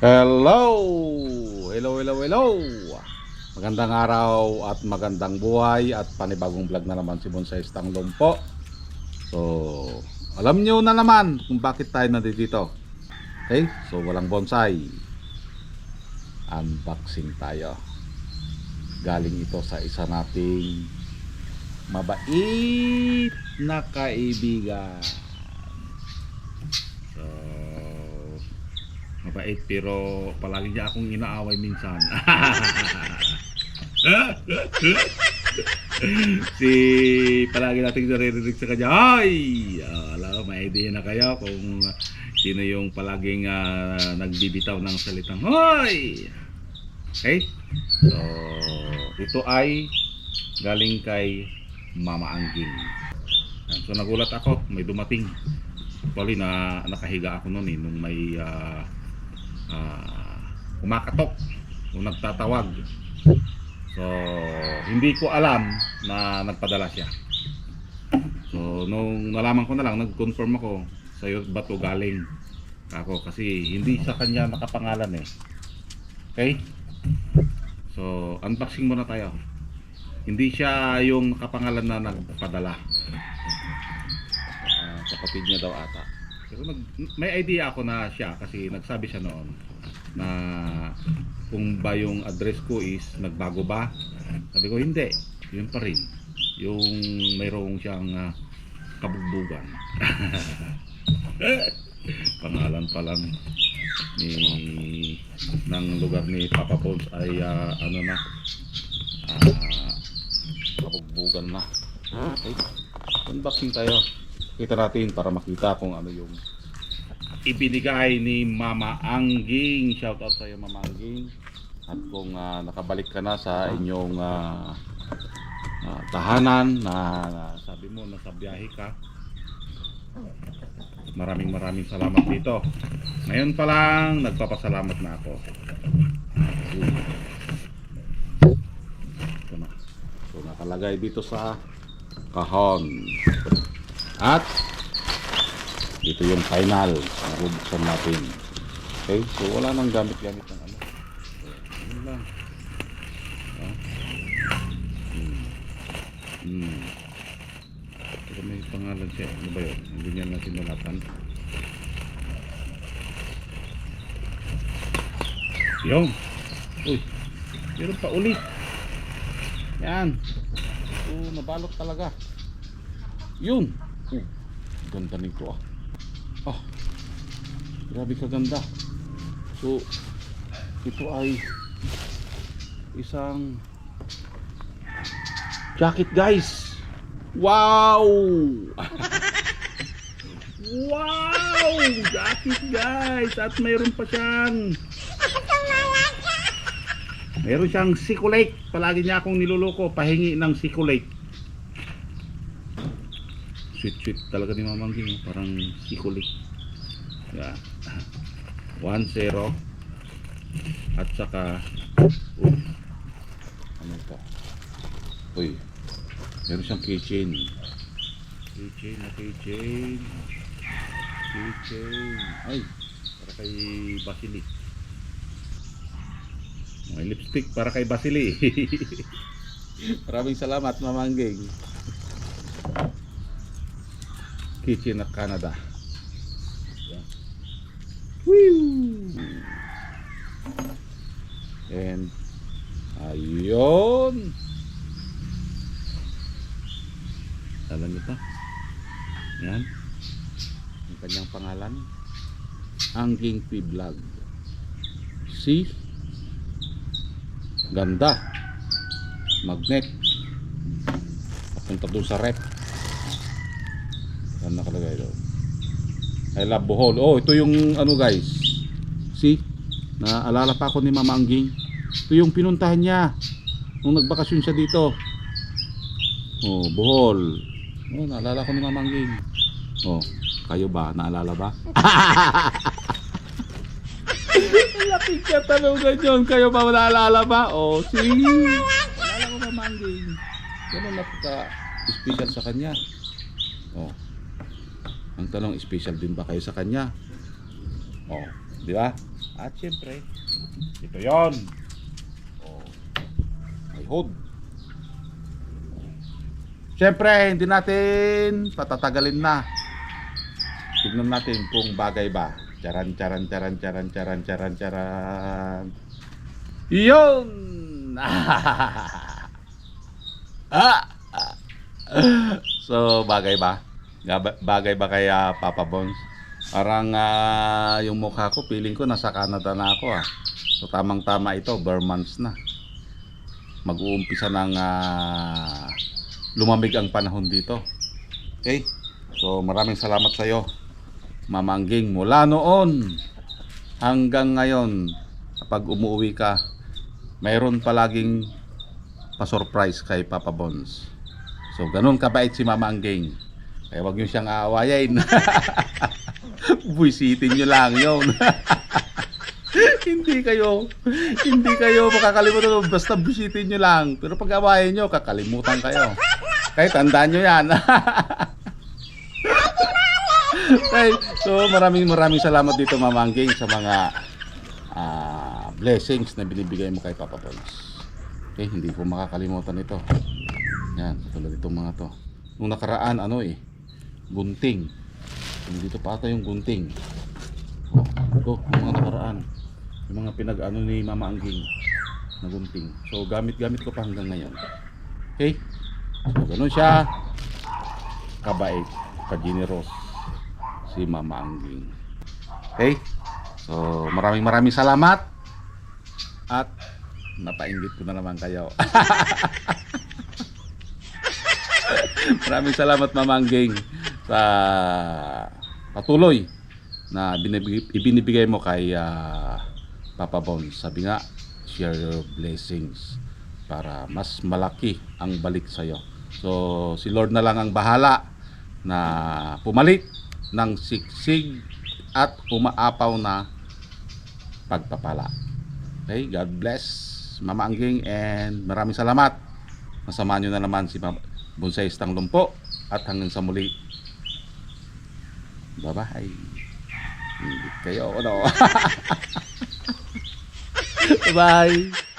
Hello! Hello! Magandang araw at magandang buhay at panibagong vlog na naman si Bonsai Tanglong po. So, alam nyo na naman kung bakit tayo nandito. Okay? So, walang bonsai. Unboxing tayo. Galing ito sa isa nating mabait na kaibigan. So, mabait pero palagi niya akong inaaway minsan. Si palagi nating naririnig sa kanya, ay! Alam, may idea na kayo kung sino yung palaging nagbibitaw ng salitang hoy! Okay? So, ito ay galing kay Mama Angging. So, nagulat ako, may dumating. Actually, nakahiga ako noon nung may kumakatok o nagtatawag. So hindi ko alam na nagpadala siya. So nung nalaman ko na lang, nag-confirm ako sa'yo ba to galing ako, kasi hindi sa kanya nakapangalan eh. Okay, so unboxing muna tayo. Hindi siya yung nakapangalan na nagpadala, kapatid niya daw ata. Pero may idea ako na siya kasi nagsabi siya noon na kung ba yung address ko is nagbago ba. Sabi ko hindi, yun pa rin yung mayroong siyang kabugbugan. Pangalan pa lang ng lugar ni Papa Bones ay ano na, kabugbugan na. Okay, unboxing tayo. Kita natin para makita kung ano yung ibinigay ni Mama Angging. Shoutout sa iyo, Mama Angging. At kung nakabalik ka na sa inyong tahanan na sabi mo nasa biyahe ka, maraming salamat dito. Ngayon pa lang nagpapasalamat na ako. Ito na. So nakalagay dito sa kahon. At ito yung final na bubuksan natin. Okay, so wala nang gamit-gamit ng ano. So, yun lang. Pero may pangalan siya. Ano ba yun? Hindi niya na sinulatan. Yung. Uy, meron pa ulit. Yan. So, nabalot talaga. Yun. Ganda nito grabe kaganda. So ito ay isang jacket, guys. Wow. Wow, jacket, guys. At mayroon pa siyang Sikulate. Palagi niya akong niluloko, pahingi ng Sikulate. Sweet talaga ni Mama Angging, parang Sikulate. Yeah. 1-0. At saka ano ito? Uy, meron siyang keychain. Keychain. Ay, para kay Basili. May lipstick para kay Basili. Maraming salamat, Mama Angging. Kitchen at Canada. Yeah. Woo! And ayun. Alam niyo to? Yan. Ang kanyang pangalan, Angging P Vlog. See? Ganda. Magnet. Papunta doon sa rep. Saan nakalagay doon? I love Bohol. Oh, ito yung ano, guys. See? Naalala pa ako ni Mama Angging. Ito yung pinuntahan niya nung nagbakasyon siya dito. Oh, Bohol. Oh, naalala ko ni Mama Angging. Oh, kayo ba? Naalala ba? Lapit ka tanungan yun. Kayo ba naalala ba? Oh, see? Naalala ko Mama Angging. Ganun napaka-special sa kanya. Oh. Ang tanong, special din ba kayo sa kanya? Oh, di ba? At syempre, ito yon. Oh, may hood. Syempre, hindi natin patatagalin na. Tignan natin kung bagay ba. Charan, charan, charan, charan, charan, charan, charan. Yun! So, bagay ba? Bagay ba kaya Papa Bones? Parang yung mukha ko, feeling ko nasa Canada na ako ah. So, tamang-tama ito, bare months na. Mag-uumpisa ng lumamig ang panahon dito. Okay? So, maraming salamat sa iyo, Mama Angging. Mula noon hanggang ngayon, kapag umuwi ka, mayroon palaging pa-surprise kay Papa Bones. So, ganun kabait si Mama Angging. Kaya wag niyo siyang aawayin. Buisitin niyo lang yun. hindi kayo makakalimutan. Basta buisitin niyo lang. Pero pag awayin niyo, kakalimutan kayo. Kaya tandaan niyo yan. Okay, so maraming salamat dito, Mama Angging, sa mga blessings na binibigay mo kay Papa Bones. Okay, hindi ko makakalimutan ito. Yan, tulad itong mga to. Nung nakaraan, gunting. Dito pa ata yung gunting. Ito, yung mga nakaraan. Yung mga pinag-ano ni Mama Angging na gunting. So, gamit ko pa hanggang ngayon. Okay? So, ganun siya kabait, ka-generous si Mama Angging. Okay? So, maraming salamat. At napainggit ko na naman kayo. Maraming salamat, Mama Angging, sa patuloy na ibinibigay mo kay Papa Bones. Sabi nga, share your blessings para mas malaki ang balik sa'yo. So, si Lord na lang ang bahala na pumalit ng siksig at umaapaw na pagpapala. Okay, God bless, Mama Angging, and maraming salamat. Nasamahan nyo na naman si Bonsaistang Lumpo, at hanggang sa muli. Bye-bye. Hindi kayo, Bye-bye.